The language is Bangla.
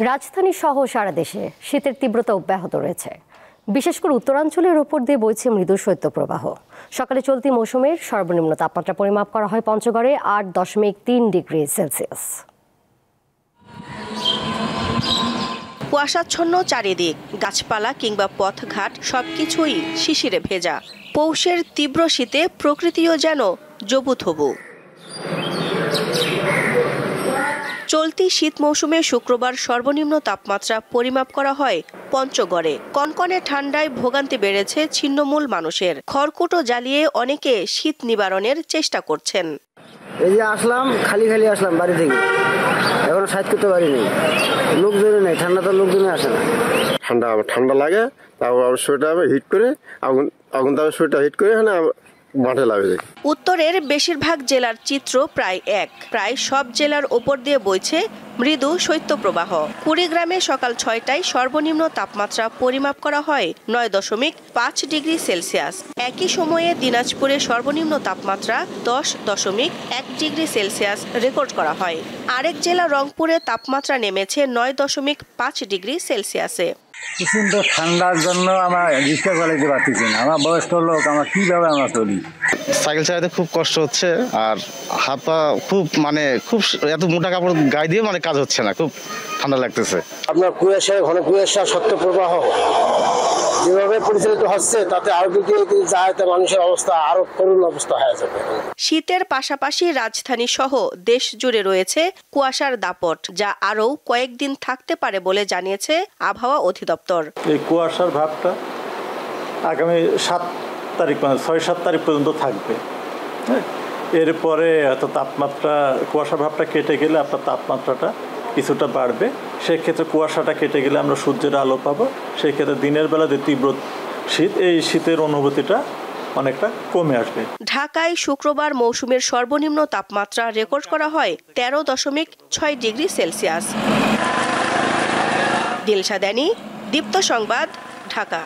রাজধানী সহ সারা দেশে শীতের তীব্রতা অব্যাহত রয়েছে। বিশেষ করে উত্তরাঞ্চলের উপর দিয়ে বইছে মৃদু শৈত্যপ্রবাহ। সকালে চলতি মৌসুমের সর্বনিম্ন তাপমাত্রা পরিমাপ করা হয় পঞ্চগড়ে 8.3 ডিগ্রি সেলসিয়াস। কুয়াশাচ্ছন্ন চারিদিক, গাছপালা কিংবা পথঘাট সবকিছুই শিশিরে ভেজা। পৌষের তীব্র শীতে প্রকৃতিও যেন জবুথবু। চলতি শীত মৌসুমে শুক্রবার সর্বনিম্ন তাপমাত্রা পরিমাপ করা হয় পঞ্চগড়ে। কনকনে ঠান্ডায় ভোগান্তি বেড়েছে ছিন্নমূল মানুষের। খড়কুটো জ্বালিয়ে অনেকে শীত নিবারণের চেষ্টা করছেন। এই যে আসলাম, খালি আসলাম বাড়ি থেকে, এখনো সাইজ করতে পারিনি। লোকজনে নেই, ঠান্ডা তো লোকজনে আসে না। ঠান্ডা লাগে, তারপর সোয়েটার হিট করে আগুন তারপর সোয়েটার হিট করে মাঠে লাগে। উত্তরের বেশিরভাগ জেলার চিত্র প্রায় এক। প্রায় সব জেলার ওপর দিয়ে বইছে মৃদু শৈত্যপ্রবাহ। কুড়িগ্রামে সকাল 6টায় সর্বনিম্ন তাপমাত্রা পরিমাপ করা হয় 9.5 ডিগ্রি সেলসিয়াস। একই সময়ে দিনাজপুরে সর্বনিম্ন তাপমাত্রা 10.1 ডিগ্রি সেলসিয়াস রেকর্ড করা হয়। আরেক জেলা রংপুরে তাপমাত্রা নেমেছে 9.5 ডিগ্রি সেলসিয়াসে। প্রচন্ড ঠান্ডার জন্য আমার রিক্সা চালাইতে পারতেছি না। আমার বয়স্ক লোক, আমার কিভাবে আমরা চলি। সাইকেল চালাতে খুব কষ্ট হচ্ছে, আর হাত পা খুব এত মোটা কাপড় গায়ে দিয়ে কাজ হচ্ছে না, খুব ঠান্ডা লাগতেছে। আপনার ঘন কুয়াশা শৈত্যপ্রবাহ যেভাবে পরিচালিত হচ্ছে, তাতে আরো যদি যায় মানুষের অবস্থা আরো করুণ অবস্থা হয়ে যাবে। শীতের পাশাপাশি রাজধানী সহ দেশ জুড়ে রয়েছে কুয়াশার দাপট, যা আরও কয়েকদিন থাকতে পারে বলে জানিয়েছে আবহাওয়া অধিদপ্তর। এই কুয়াশার ভাবটা আগামী 7 তারিখ 6-7 তারিখ পর্যন্ত থাকবে। এরপরে এত তাপমাত্রা, কুয়াশা ভাবটা কেটে গেলে আপনার তাপমাত্রাটা কিছুটা বাড়বে। সেক্ষেত্রে কুয়াশাটা কেটে গেলে আমরা সূর্যের আলো পাবো। সেই ক্ষেত্রে দিনের বেলা যে তীব্র শীত, এই শীতের অনুভূতিটা অনেকটা কমে আসবে। ঢাকায় শুক্রবার মৌসুমের সর্বনিম্ন তাপমাত্রা রেকর্ড করা হয় 13.6 ডিগ্রি সেলসিয়াস। দিলশা দানি, দীপ্ত সংবাদ, ঢাকা।